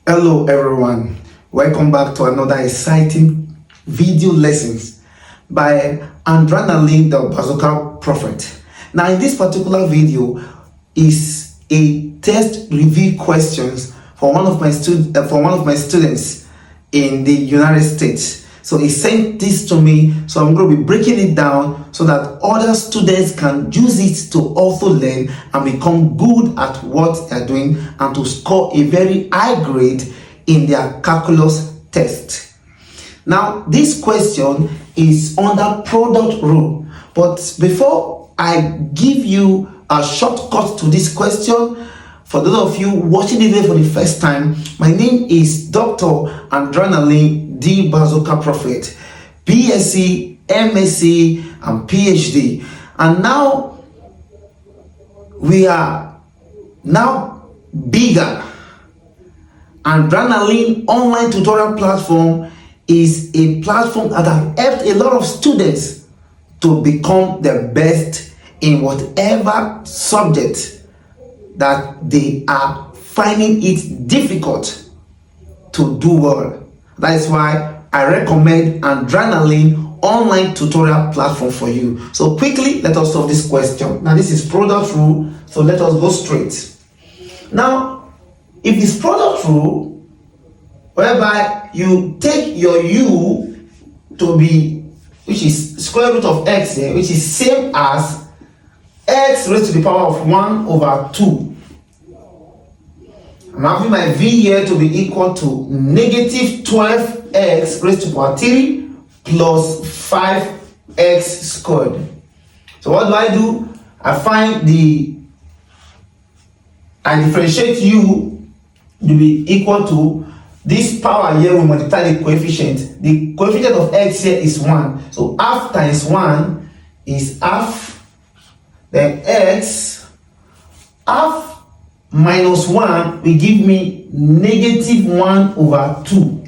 Hello everyone, welcome back to another exciting video lessons by Adrenaline the Bazooka Prophet. Now in this particular video is a test review questions for one of my students in the United States. So he sent this to me, so I'm going to be breaking it down so that other students can use it to also learn and become good at what they're doing and to score a very high grade in their calculus test. Now, this question is under product rule, but before I give you a shortcut to this question, for those of you watching the video for the first time, my name is Dr. Adrenaline the Bazooka Prophet, BSc, MSc, and PhD. And now we are bigger. Adrenaline online tutorial platform is a platform that has helped a lot of students to become the best in whatever subject that they are finding it difficult to do well. That is why I recommend Adrenaline online tutorial platform for you. So quickly, let us solve this question. Now this is product rule, so let us go straight. Now, if this product rule, whereby you take your u to be, which is square root of x here, which is same as x raised to the power of 1 over 2. I'm having my v here to be equal to negative 12x raised to the power 3 plus 5x squared. So what do? I differentiate u to be equal to this power here. We multiply the coefficient. The coefficient of x here is 1. So half times 1 is half. Then x, half minus 1 will give me negative 1 over 2.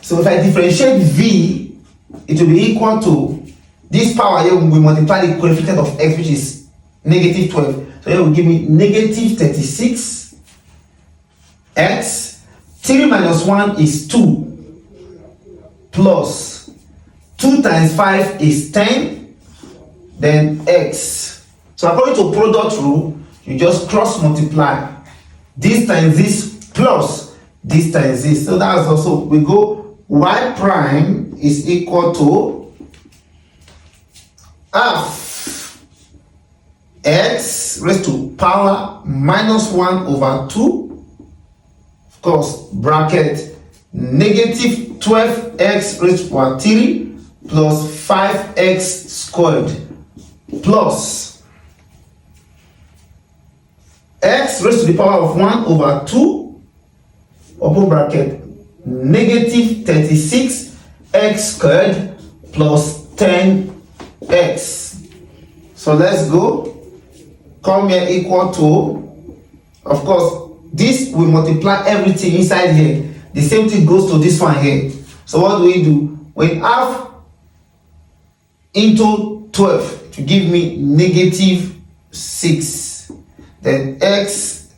So if I differentiate v, it will be equal to this power here. We multiply the coefficient of x, which is negative 12. So here will give me negative 36 x. 3 minus 1 is 2 plus 2 times 5 is 10. Then x. So according to product rule, you just cross multiply this times this plus this times this. So that's also, we go y prime is equal to half x raised to power minus 1 over 2, of course, bracket negative 12x raised to power 3 plus 5x squared plus x raised to the power of 1 over 2, open bracket, negative 36x squared plus 10x. So let's go. Come here equal to, of course, this will multiply everything inside here. The same thing goes to this one here. So what do? We half into 12 to give me negative 6. Then x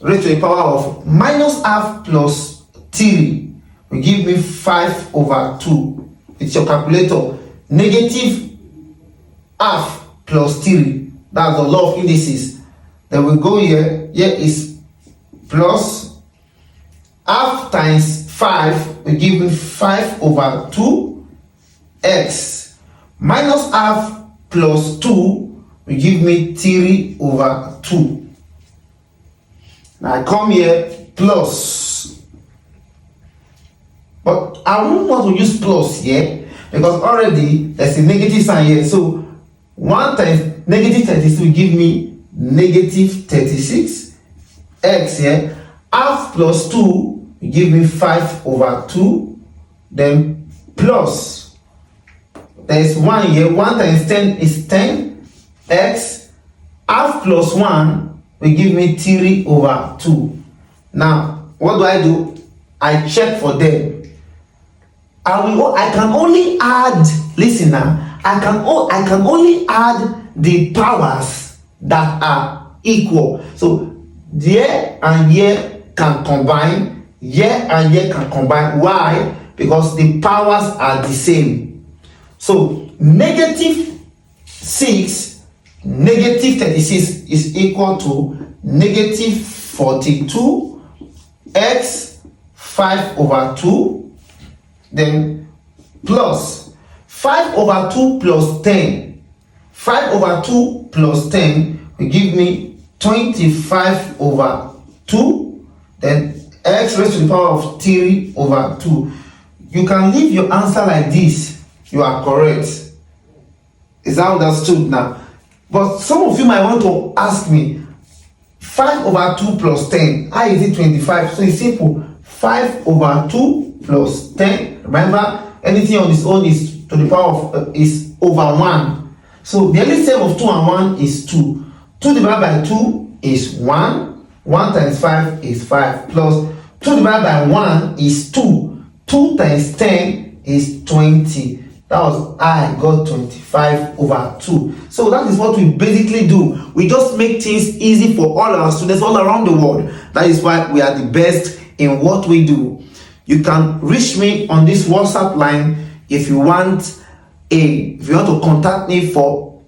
raised to the power of minus half plus 3 will give me 5 over 2. It's your calculator. Negative half plus 3. That's the law of indices. Then we go here. Here is plus half times 5 will give me 5 over 2 x minus half plus 2 will give me 3 over 2. Now I come here plus, but I won't want to use plus here because already there's a negative sign here. So 1 times negative 36 will give me negative 36 x here. Half plus 2 will give me 5 over 2. Then plus, there is 1 here. 1 times 10 is 10 x. Half plus 1 will give me 3 over 2. Now what do? I check for them. I can only add, listen now, I can only add the powers that are equal. So Here and here can combine. Here and here can combine. Why? Because the powers are the same. So negative 6, negative 36 is equal to negative 42 x 5 over 2, then plus 5 over 2 plus 10. 5 over 2 plus 10 will give me 25 over 2, then x raised to the power of 3 over 2. You can leave your answer like this. You are correct. Is that understood now? But some of you might want to ask me, 5 over 2 plus 10, how is it 25? So it's simple. 5 over 2 plus 10. Remember, anything on its own is to the power of is over 1. So the only sum of 2 and 1 is 2. 2 divided by 2 is 1. 1 times 5 is 5. Plus 2 divided by 1 is 2. 2 times 10 is 20. That was I got 25 over 2. So that is what we basically do. We just make things easy for all our students all around the world. That is why we are the best in what we do. You can reach me on this WhatsApp line if you want to contact me for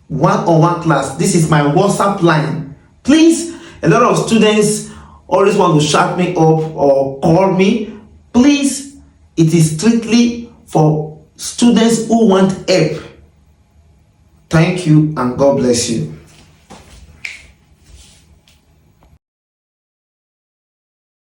one-on-one class. This is my WhatsApp line. Please, a lot of students always want to chat me up or call me. Please, it is strictly for students who want help. Thank you and God bless you.